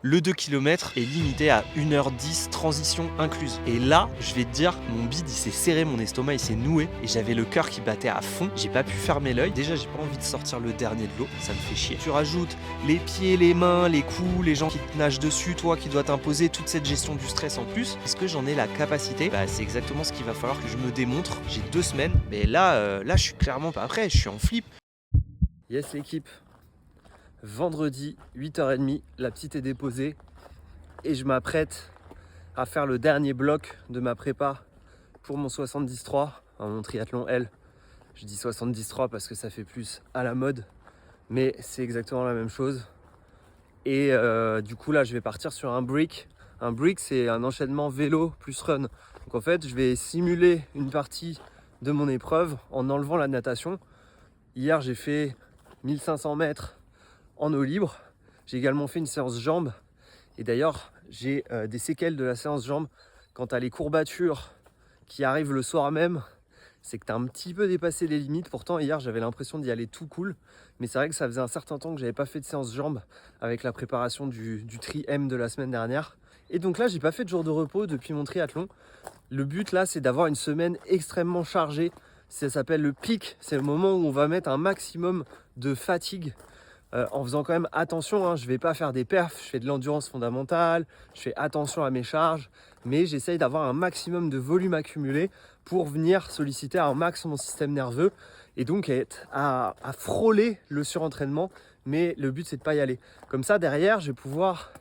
Le 2 km est limité à 1h10, transition incluse. Et là, je vais te dire, mon bide il s'est serré, mon estomac il s'est noué et j'avais le cœur qui battait à fond. J'ai pas pu fermer l'œil. Déjà, j'ai pas envie de sortir le dernier de l'eau, ça me fait chier. Tu rajoutes les pieds, les mains, les coups, les gens qui te nagent dessus, toi qui dois t'imposer toute cette gestion du stress en plus. Est-ce que j'en ai la capacité? Bah, c'est exactement ce qu'il va falloir que je me démontre. J'ai 2 semaines, mais là, je suis clairement pas prêt, je suis en flip. Yes l'équipe, vendredi 8h30, la petite est déposée. Et je m'apprête à faire le dernier bloc de ma prépa pour mon 73, mon triathlon L. Je dis 73 parce que ça fait plus à la mode, mais c'est exactement la même chose. Et du coup là je vais partir sur un brick. Un brick c'est un enchaînement vélo plus run. Donc en fait je vais simuler une partie de mon épreuve en enlevant la natation. Hier j'ai fait 1500 mètres en eau libre. J'ai également fait une séance jambes. Et d'ailleurs, j'ai des séquelles de la séance jambes. Quand tu as les courbatures qui arrivent le soir même, c'est que tu as un petit peu dépassé les limites. Pourtant, hier, j'avais l'impression d'y aller tout cool. Mais c'est vrai que ça faisait un certain temps que j'avais pas fait de séance jambes avec la préparation du tri M de la semaine dernière. Et donc là, j'ai pas fait de jour de repos depuis mon triathlon. Le but là, c'est d'avoir une semaine extrêmement chargée. Ça s'appelle le pic. C'est le moment où on va mettre un maximum de fatigue. En faisant quand même attention, hein, je ne vais pas faire des perfs, je fais de l'endurance fondamentale, je fais attention à mes charges, mais j'essaye d'avoir un maximum de volume accumulé pour venir solliciter un max mon système nerveux et donc être à frôler le surentraînement, mais le but c'est de ne pas y aller. Comme ça derrière je vais pouvoir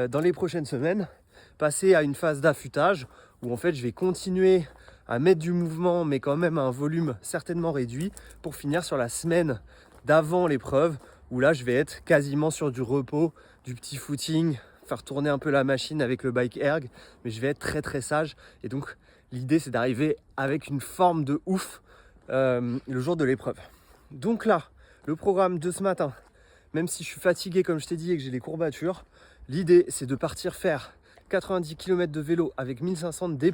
dans les prochaines semaines passer à une phase d'affûtage où en fait je vais continuer à mettre du mouvement mais quand même à un volume certainement réduit pour finir sur la semaine d'avant l'épreuve où là je vais être quasiment sur du repos, du petit footing, faire tourner un peu la machine avec le bike erg, mais je vais être très très sage. Et donc l'idée c'est d'arriver avec une forme de ouf le jour de l'épreuve. Donc là, le programme de ce matin, même si je suis fatigué comme je t'ai dit et que j'ai les courbatures, l'idée c'est de partir faire 90 km de vélo avec 1500 D+.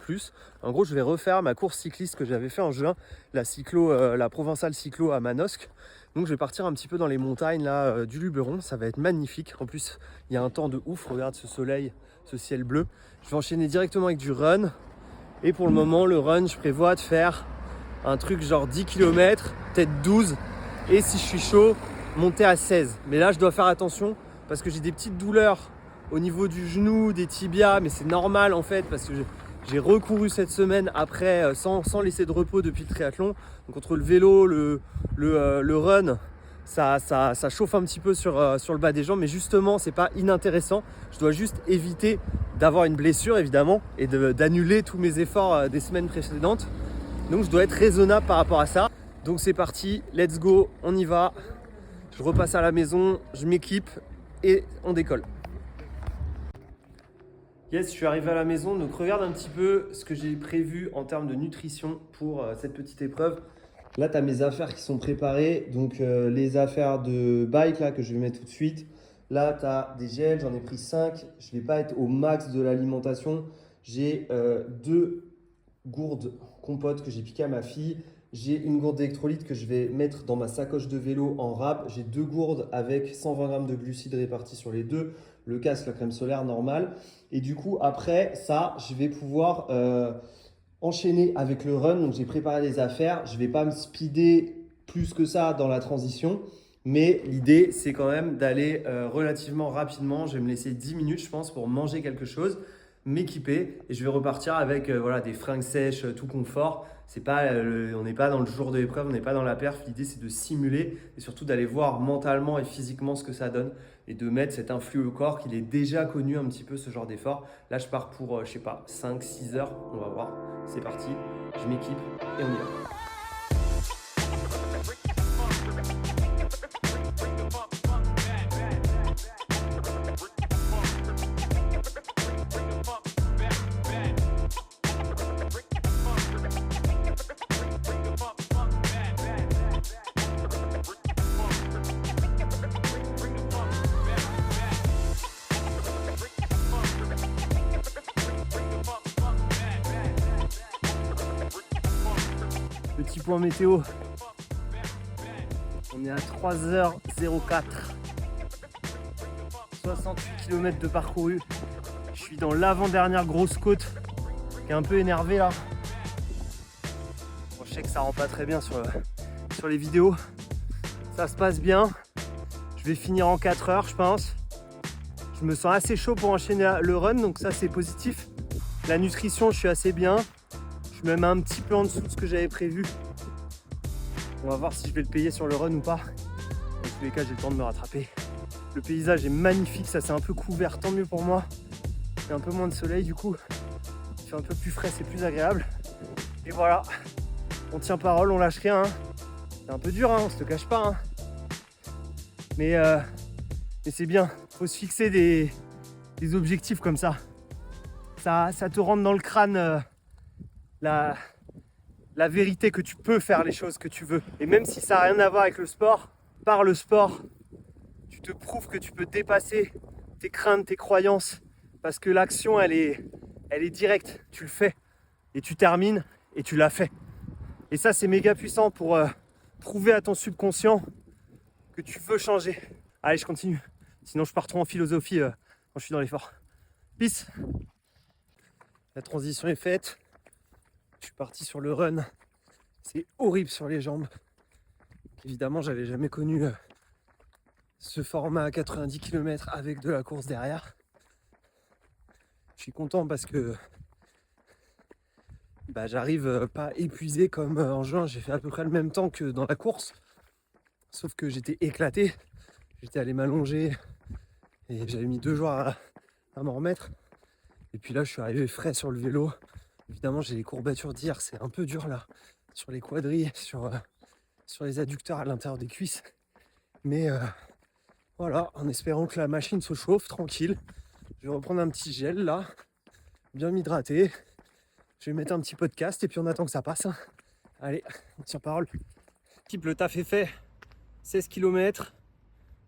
En gros, je vais refaire ma course cycliste que j'avais fait en juin, la provençale cyclo à Manosque. Donc je vais partir un petit peu dans les montagnes là du Luberon, ça va être magnifique. En plus, il y a un temps de ouf, regarde ce soleil, ce ciel bleu. Je vais enchaîner directement avec du run. Et pour le moment, le run, je prévois de faire un truc genre 10 km, peut-être 12. Et si je suis chaud, monter à 16. Mais là, je dois faire attention parce que j'ai des petites douleurs au niveau du genou, des tibias, mais c'est normal en fait parce que j'ai recouru cette semaine après sans laisser de repos depuis le triathlon. Donc entre le vélo, le run, ça chauffe un petit peu sur le bas des jambes, mais justement c'est pas inintéressant. Je dois juste éviter d'avoir une blessure évidemment et d'annuler tous mes efforts des semaines précédentes. Donc je dois être raisonnable par rapport à ça. Donc c'est parti, let's go, on y va. Je repasse à la maison, je m'équipe et on décolle. Yes, je suis arrivé à la maison, donc regarde un petit peu ce que j'ai prévu en termes de nutrition pour cette petite épreuve. Là, tu as mes affaires qui sont préparées, donc les affaires de bike là que je vais mettre tout de suite. Là, tu as des gels, j'en ai pris 5. Je ne vais pas être au max de l'alimentation. J'ai 2 gourdes compotes que j'ai piquées à ma fille. J'ai une gourde d'électrolyte que je vais mettre dans ma sacoche de vélo en wrap. J'ai 2 gourdes avec 120 grammes de glucides répartis sur les deux. Le casque, la crème solaire normale. Et du coup, après ça, je vais pouvoir enchaîner avec le run. Donc, j'ai préparé les affaires. Je ne vais pas me speeder plus que ça dans la transition. Mais l'idée, c'est quand même d'aller relativement rapidement. Je vais me laisser 10 minutes, je pense, pour manger quelque chose, m'équiper. Et je vais repartir avec des fringues sèches, tout confort. C'est pas, on n'est pas dans le jour de l'épreuve, on n'est pas dans la perf. L'idée, c'est de simuler et surtout d'aller voir mentalement et physiquement ce que ça donne et de mettre cet influx au corps qu'il est déjà connu un petit peu ce genre d'effort. Là, je pars pour, 5-6 heures. On va voir. C'est parti. Je m'équipe et on y va. Petit point météo, on est à 3h04, 68 km de parcouru. Je suis dans l'avant-dernière grosse côte qui est un peu énervée là. Bon, je sais que ça rend pas très bien sur les vidéos. Ça se passe bien. Je vais finir en 4 heures, je pense. Je me sens assez chaud pour enchaîner le run, donc ça c'est positif. La nutrition, je suis assez bien. Je suis même un petit peu en dessous de ce que j'avais prévu. On va voir si je vais le payer sur le run ou pas. Dans tous les cas, j'ai le temps de me rattraper. Le paysage est magnifique, ça c'est un peu couvert, tant mieux pour moi. Il y a un peu moins de soleil du coup. Il fait un peu plus frais, c'est plus agréable. Et voilà, on tient parole, on lâche rien. Hein. C'est un peu dur, hein, on se le cache pas. Hein. Mais c'est bien, faut se fixer des objectifs comme ça. Ça te rentre dans le crâne la vérité que tu peux faire les choses que tu veux. Et même si ça n'a rien à voir avec le sport, par le sport, tu te prouves que tu peux dépasser tes craintes, tes croyances, parce que l'action, elle est directe. Tu le fais et tu termines et tu l'as fait. Et ça, c'est méga puissant pour prouver à ton subconscient que tu veux changer. Allez, je continue. Sinon, je pars trop en philosophie quand je suis dans l'effort. Peace. La transition est faite. Je suis parti sur le run. C'est horrible sur les jambes. Évidemment, j'avais jamais connu ce format à 90 km avec de la course derrière. Je suis content parce que j'arrive pas épuisé comme en juin. J'ai fait à peu près le même temps que dans la course. Sauf que j'étais éclaté. J'étais allé m'allonger et j'avais mis 2 jours à m'en remettre. Et puis là, je suis arrivé frais sur le vélo. Évidemment, j'ai les courbatures d'hier. C'est un peu dur là. Sur les quadris, sur les adducteurs à l'intérieur des cuisses. Mais voilà, en espérant que la machine se chauffe, tranquille. Je vais reprendre un petit gel là, bien m'hydrater. Je vais mettre un petit podcast et puis on attend que ça passe. Allez, on tient parole. Type, le taf est fait. 16 km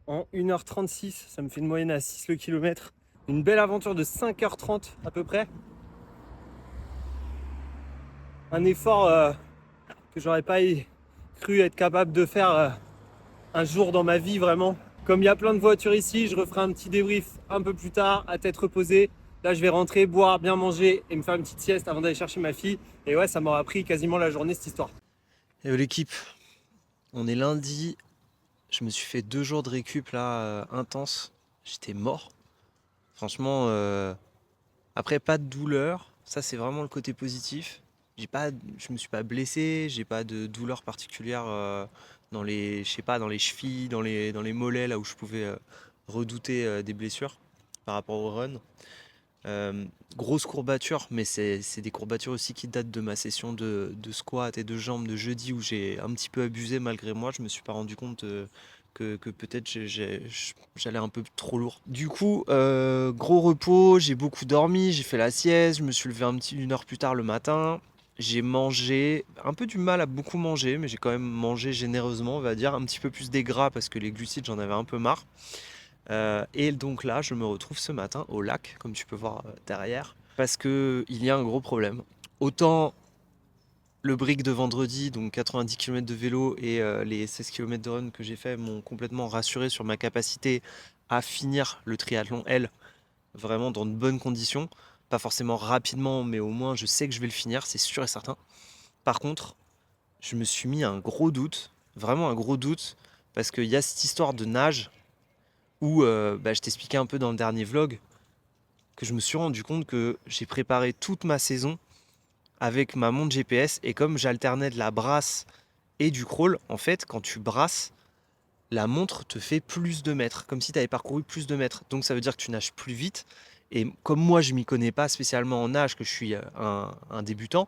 en 1h36. Ça me fait une moyenne à 6 le kilomètre. Une belle aventure de 5h30 à peu près. Un effort que j'aurais pas cru être capable de faire un jour dans ma vie vraiment. Comme il y a plein de voitures ici, je referai un petit débrief un peu plus tard, à tête reposée. Là, je vais rentrer, boire, bien manger et me faire une petite sieste avant d'aller chercher ma fille. Et ouais, ça m'aura pris quasiment la journée cette histoire. Et l'équipe, on est lundi. Je me suis fait 2 jours de récup là, intense. J'étais mort. Franchement, après pas de douleur. Ça, c'est vraiment le côté positif. Je me suis pas blessé, j'ai pas de douleur particulière dans les, je sais pas, dans les chevilles, dans les mollets, là où je pouvais redouter des blessures par rapport au run. Grosse courbature, mais c'est des courbatures aussi qui datent de ma session de squat et de jambes de jeudi où j'ai un petit peu abusé malgré moi. Je me suis pas rendu compte que peut-être j'allais un peu trop lourd. Du coup, gros repos, j'ai beaucoup dormi, j'ai fait la sieste, je me suis levé 1 heure plus tard le matin. J'ai mangé, un peu du mal à beaucoup manger, mais j'ai quand même mangé généreusement, on va dire, un petit peu plus des gras parce que les glucides, j'en avais un peu marre. Et donc là, je me retrouve ce matin au lac, comme tu peux voir derrière, parce qu'il y a un gros problème. Autant le brick de vendredi, donc 90 km de vélo et les 16 km de run que j'ai fait m'ont complètement rassuré sur ma capacité à finir le triathlon L, vraiment dans de bonnes conditions. Pas forcément rapidement, mais au moins je sais que je vais le finir, c'est sûr et certain. Par contre, je me suis mis un gros doute, vraiment un gros doute, parce qu'il y a cette histoire de nage où je t'expliquais un peu dans le dernier vlog que je me suis rendu compte que j'ai préparé toute ma saison avec ma montre GPS et comme j'alternais de la brasse et du crawl, en fait, quand tu brasses, la montre te fait plus de mètres, comme si tu avais parcouru plus de mètres. Donc ça veut dire que tu nages plus vite. Et comme moi, je m'y connais pas spécialement en nage, que je suis un débutant,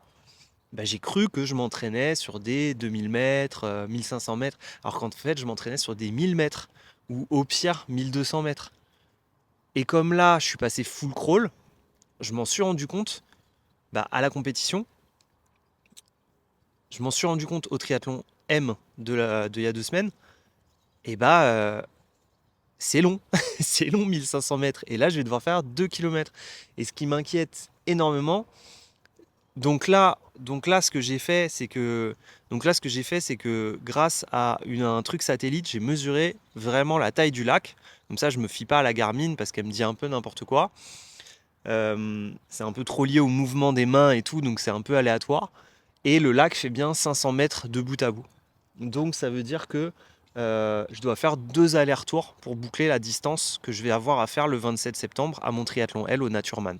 j'ai cru que je m'entraînais sur des 2000 mètres, 1500 mètres, alors qu'en fait, je m'entraînais sur des 1000 mètres ou au pire 1200 mètres. Et comme là, je suis passé full crawl, je m'en suis rendu compte à la compétition. Je m'en suis rendu compte au triathlon M de il y a 2 semaines. Et c'est long. C'est long 1500 mètres. Et là, je vais devoir faire 2 km. Et ce qui m'inquiète énormément, Donc là, ce que j'ai fait, c'est que grâce à un truc satellite, j'ai mesuré vraiment la taille du lac. Comme ça, je me fie pas à la Garmin parce qu'elle me dit un peu n'importe quoi. C'est un peu trop lié au mouvement des mains et tout, donc c'est un peu aléatoire. Et le lac fait bien 500 mètres de bout à bout. Donc ça veut dire que je dois faire 2 allers-retours pour boucler la distance que je vais avoir à faire le 27 septembre à mon triathlon L au Naturman.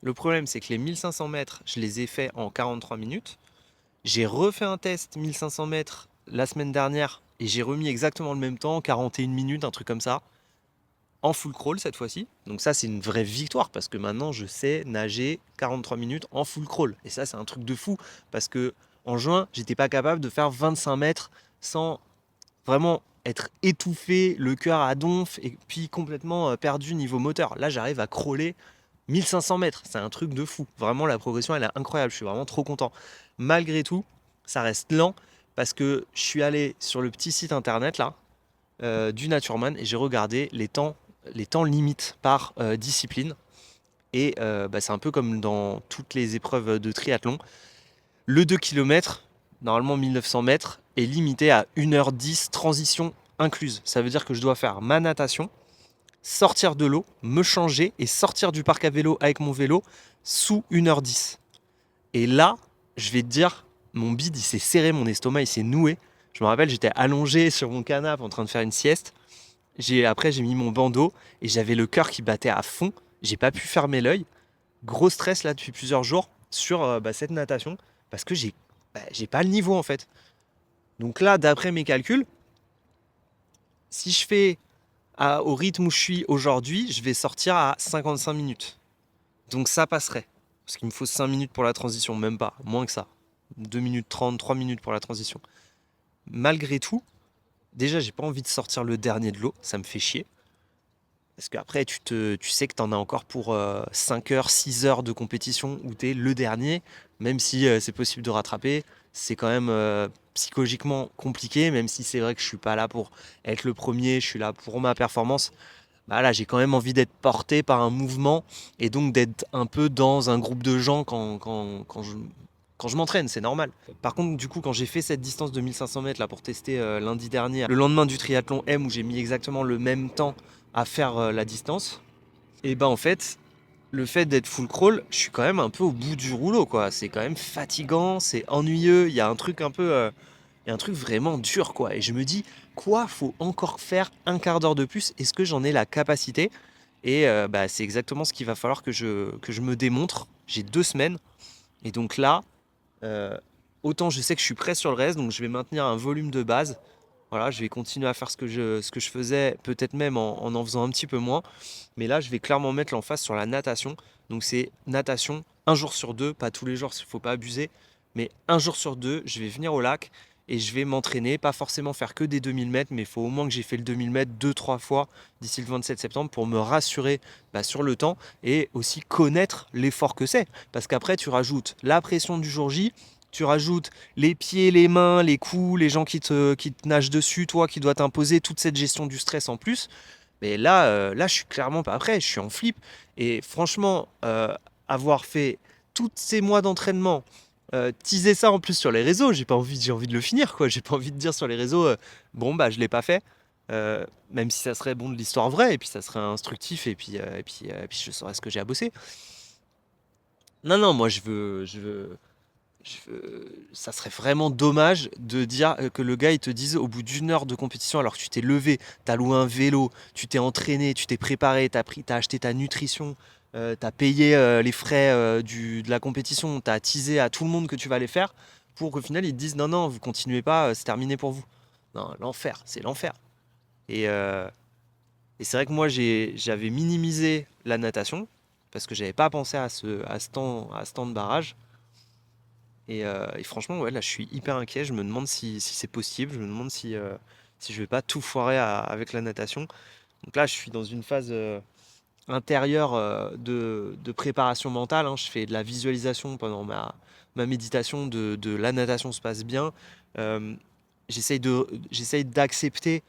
Le problème, c'est que les 1500 mètres, je les ai faits en 43 minutes. J'ai refait un test 1500 mètres la semaine dernière et j'ai remis exactement le même temps, 41 minutes, un truc comme ça, en full crawl cette fois-ci. Donc ça, c'est une vraie victoire parce que maintenant, je sais nager 43 minutes en full crawl. Et ça, c'est un truc de fou parce que en juin, j'étais pas capable de faire 25 mètres sans vraiment être étouffé, le cœur à donf et puis complètement perdu niveau moteur. Là, j'arrive à crawler 1500 mètres, c'est un truc de fou. Vraiment, la progression, elle est incroyable. Je suis vraiment trop content. Malgré tout, ça reste lent parce que je suis allé sur le petit site internet là du Naturman et j'ai regardé les temps limites par discipline. Et c'est un peu comme dans toutes les épreuves de triathlon. Le 2 km, normalement 1900 mètres, est limité à 1h10 transition incluse. Ça veut dire que je dois faire ma natation, sortir de l'eau, me changer et sortir du parc à vélo avec mon vélo sous 1h10. Et là, je vais te dire, mon bide, il s'est serré, mon estomac, il s'est noué. Je me rappelle, j'étais allongé sur mon canapé en train de faire une sieste. Après, j'ai mis mon bandeau et j'avais le cœur qui battait à fond. J'ai pas pu fermer l'œil. Gros stress là depuis plusieurs jours sur cette natation parce que j'ai pas le niveau en fait. Donc là, d'après mes calculs, si je fais au rythme où je suis aujourd'hui, je vais sortir à 55 minutes. Donc ça passerait. Parce qu'il me faut 5 minutes pour la transition, même pas, moins que ça. 2 minutes 30, 3 minutes pour la transition. Malgré tout, déjà, j'ai pas envie de sortir le dernier de l'eau, ça me fait chier. Parce qu'après, tu sais que tu en as encore pour 5 heures, 6 heures de compétition où tu es le dernier, même si c'est possible de rattraper. C'est quand même psychologiquement compliqué, même si c'est vrai que je suis pas là pour être le premier, je suis là pour ma performance. Bah là, j'ai quand même envie d'être porté par un mouvement et donc d'être un peu dans un groupe de gens quand je m'entraîne, c'est normal. Par contre, du coup, quand j'ai fait cette distance de 1500 mètres là, pour tester lundi dernier, le lendemain du triathlon M où j'ai mis exactement le même temps à faire la distance, et ben en fait, le fait d'être full crawl, je suis quand même un peu au bout du rouleau, quoi. C'est quand même fatigant, c'est ennuyeux, il y a un truc un peu... il y a un truc vraiment dur, quoi. Et je me dis, quoi, faut encore faire un quart d'heure de plus? Est-ce que j'en ai la capacité? Et c'est exactement ce qu'il va falloir que je me démontre. J'ai 2 semaines. Et donc là, euh, autant je sais que je suis prêt sur le reste, donc je vais maintenir un volume de base. Voilà, je vais continuer à faire ce que je faisais, peut-être même en faisant un petit peu moins. Mais là, je vais clairement mettre l'emphase sur la natation. Donc c'est natation un jour sur deux, pas tous les jours, il ne faut pas abuser. Mais un jour sur deux, je vais venir au lac et je vais m'entraîner. Pas forcément faire que des 2000 mètres, mais il faut au moins que j'ai fait le 2000 mètres 2-3 fois d'ici le 27 septembre pour me rassurer sur le temps et aussi connaître l'effort que c'est. Parce qu'après, tu rajoutes la pression du jour J, tu rajoutes les pieds, les mains, les coups, les gens qui te nagent dessus, toi qui dois t'imposer toute cette gestion du stress en plus. Mais là, là, je suis clairement pas prêt, je suis en flip. Et franchement, avoir fait tous ces mois d'entraînement, teaser ça en plus sur les réseaux, j'ai envie de le finir, quoi. J'ai pas envie de dire sur les réseaux, bon bah je l'ai pas fait. Même si ça serait bon de l'histoire vraie, et puis ça serait instructif, et puis je saurais ce que j'ai à bosser. Non, non, moi ça serait vraiment dommage de dire que le gars il te dise au bout d'une heure de compétition alors que tu t'es levé, t'as loué un vélo, tu t'es entraîné, tu t'es préparé, t'as acheté ta nutrition, t'as payé les frais de la compétition, t'as teasé à tout le monde que tu vas aller faire pour qu'au final ils te disent non non vous continuez pas, c'est terminé pour vous. Non, l'enfer, c'est l'enfer. Et, euh, et c'est vrai que moi j'avais minimisé la natation parce que j'avais pas pensé à ce temps de barrage. Et franchement, ouais, là, je suis hyper inquiet. Je me demande si c'est possible. Je me demande si je vais pas tout foirer avec la natation. Donc là, je suis dans une phase intérieure de préparation mentale, hein. Je fais de la visualisation pendant ma méditation de la natation se passe bien. Euh, j'essaye d'accepter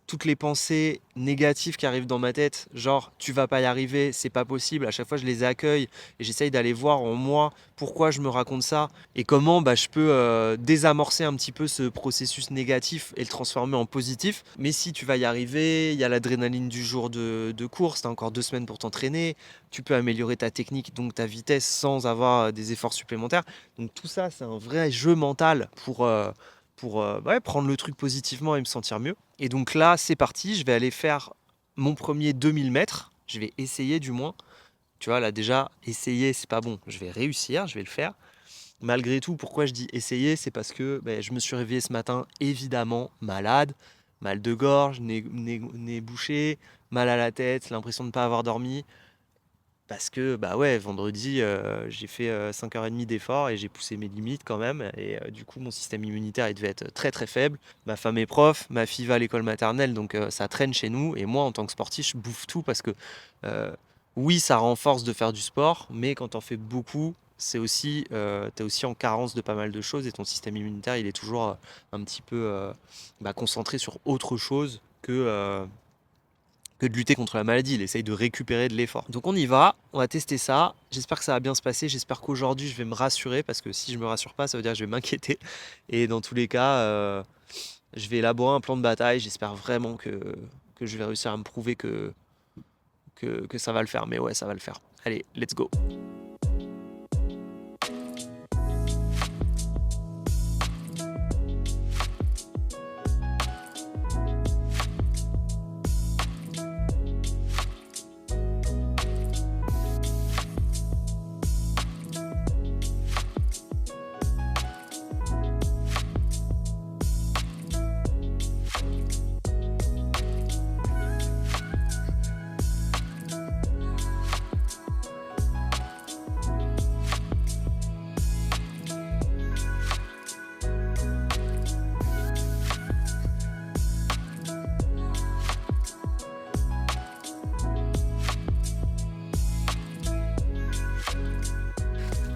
toutes les pensées négatives qui arrivent dans ma tête, genre tu vas pas y arriver, c'est pas possible, à chaque fois je les accueille et j'essaye d'aller voir en moi pourquoi je me raconte ça et comment je peux désamorcer un petit peu ce processus négatif et le transformer en positif. Mais si tu vas y arriver, il y a l'adrénaline du jour de course, tu as encore 2 semaines pour t'entraîner, tu peux améliorer ta technique, donc ta vitesse sans avoir des efforts supplémentaires. Donc tout ça, c'est un vrai jeu mental pour prendre le truc positivement et me sentir mieux. Et donc là, c'est parti, je vais aller faire mon premier 2000 mètres. Je vais essayer du moins. Tu vois, là déjà, essayer, c'est pas bon. Je vais réussir, je vais le faire. Malgré tout, pourquoi je dis essayer, c'est parce que je me suis réveillé ce matin, évidemment, malade. Mal de gorge, nez bouché, mal à la tête, l'impression de ne pas avoir dormi. Parce que vendredi, j'ai fait 5h30 d'effort et j'ai poussé mes limites quand même. Et du coup, mon système immunitaire il devait être très très faible. Ma femme est prof, ma fille va à l'école maternelle, donc ça traîne chez nous. Et moi, en tant que sportif, je bouffe tout parce que oui, ça renforce de faire du sport, mais quand t'en fais beaucoup, c'est aussi, t'es aussi en carence de pas mal de choses et ton système immunitaire, il est toujours un petit peu concentré sur autre chose que de lutter contre la maladie, il essaye de récupérer de l'effort. Donc on y va, on va tester ça, j'espère que ça va bien se passer, j'espère qu'aujourd'hui je vais me rassurer, parce que si je me rassure pas, ça veut dire que je vais m'inquiéter, et dans tous les cas, je vais élaborer un plan de bataille, j'espère vraiment que je vais réussir à me prouver que ça va le faire, mais ouais, ça va le faire. Allez, let's go.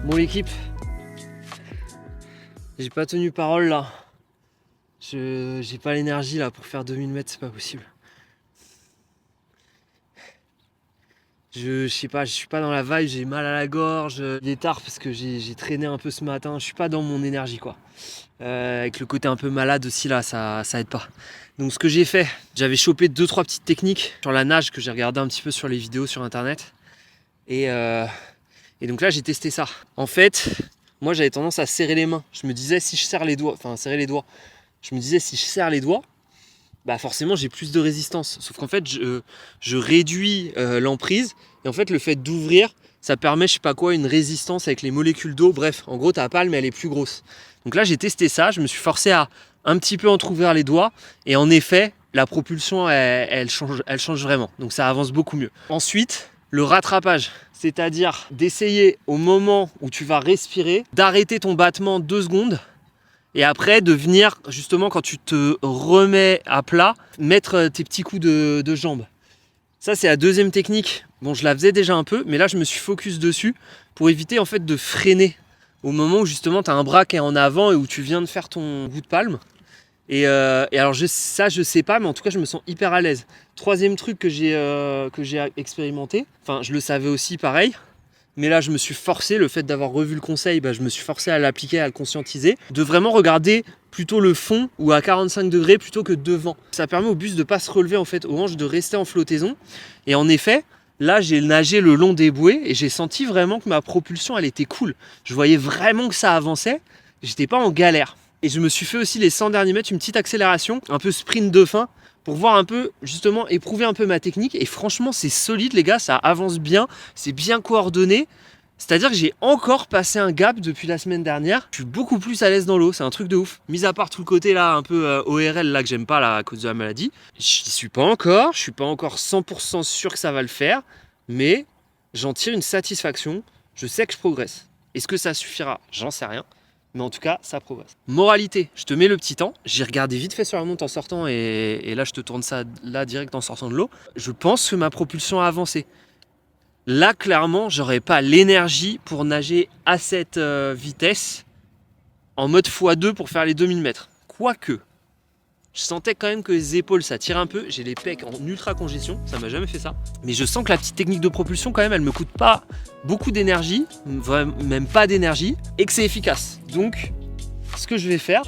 Bon l'équipe, j'ai pas tenu parole là. J'ai pas l'énergie là pour faire 2000 mètres, c'est pas possible. Je sais pas, je suis pas dans la vibe, j'ai mal à la gorge. Il est tard parce que j'ai traîné un peu ce matin, je suis pas dans mon énergie quoi. Avec le côté un peu malade aussi là, ça aide pas. Donc ce que j'ai fait, j'avais chopé 2-3 petites techniques sur la nage que j'ai regardé un petit peu sur les vidéos sur internet. Et donc là j'ai testé ça. En fait, moi j'avais tendance à serrer les mains. Je me disais si je serre les doigts, je me disais si je serre les doigts, forcément j'ai plus de résistance. Sauf qu'en fait je réduis l'emprise. Et en fait le fait d'ouvrir, ça permet je sais pas quoi, une résistance avec les molécules d'eau. Bref, en gros ta palme elle est plus grosse. Donc là j'ai testé ça, je me suis forcé à un petit peu entrouvrir les doigts. Et en effet, la propulsion elle change vraiment. Donc ça avance beaucoup mieux. Ensuite, le rattrapage, c'est-à-dire d'essayer au moment où tu vas respirer, d'arrêter ton battement 2 secondes et après de venir justement quand tu te remets à plat, mettre tes petits coups de jambes. Ça c'est la deuxième technique. Bon, je la faisais déjà un peu, mais là je me suis focus dessus pour éviter en fait de freiner au moment où justement tu as un bras qui est en avant et où tu viens de faire ton bout de palme. Et alors je sais pas, mais en tout cas je me sens hyper à l'aise. Troisième truc que j'ai expérimenté, enfin je le savais aussi pareil, mais là je me suis forcé, le fait d'avoir revu le conseil, je me suis forcé à l'appliquer, à le conscientiser, de vraiment regarder plutôt le fond ou à 45 degrés plutôt que devant. Ça permet au bus de pas se relever en fait, aux hanches de rester en flottaison. Et en effet, là j'ai nagé le long des bouées et j'ai senti vraiment que ma propulsion elle était cool. Je voyais vraiment que ça avançait, j'étais pas en galère. Et je me suis fait aussi les 100 derniers mètres, une petite accélération, un peu sprint de fin, pour voir un peu, justement, éprouver un peu ma technique. Et franchement, c'est solide les gars, ça avance bien, c'est bien coordonné. C'est-à-dire que j'ai encore passé un gap depuis la semaine dernière. Je suis beaucoup plus à l'aise dans l'eau, c'est un truc de ouf. Mis à part tout le côté là, un peu ORL là que j'aime pas là à cause de la maladie. Je suis pas encore 100% sûr que ça va le faire. Mais j'en tire une satisfaction, je sais que je progresse. Est-ce que ça suffira? J'en sais rien. Mais en tout cas, ça progresse. Moralité, je te mets le petit temps. J'ai regardé vite fait sur la montre en sortant et là, je te tourne ça là direct en sortant de l'eau. Je pense que ma propulsion a avancé. Là, clairement, j'aurais pas l'énergie pour nager à cette vitesse en mode x2 pour faire les 2000 mètres. Quoique, Je sentais quand même que les épaules ça tire un peu, j'ai les pecs en ultra congestion, ça m'a jamais fait ça. Mais je sens que la petite technique de propulsion quand même elle me coûte pas beaucoup d'énergie, même pas d'énergie, et que c'est efficace. Donc ce que je vais faire,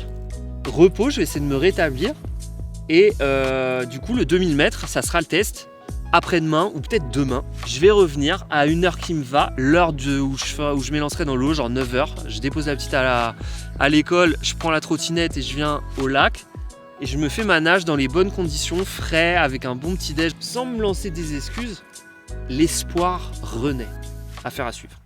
repos, je vais essayer de me rétablir et du coup le 2000 mètres ça sera le test. Après-demain ou peut-être demain, je vais revenir à une heure qui me va, l'heure où je m'élancerai dans l'eau, genre 9h. Je dépose la petite à l'école, je prends la trottinette et je viens au lac. Et je me fais ma nage dans les bonnes conditions, frais, avec un bon petit déj. Sans me lancer des excuses, l'espoir renaît. Affaire à suivre.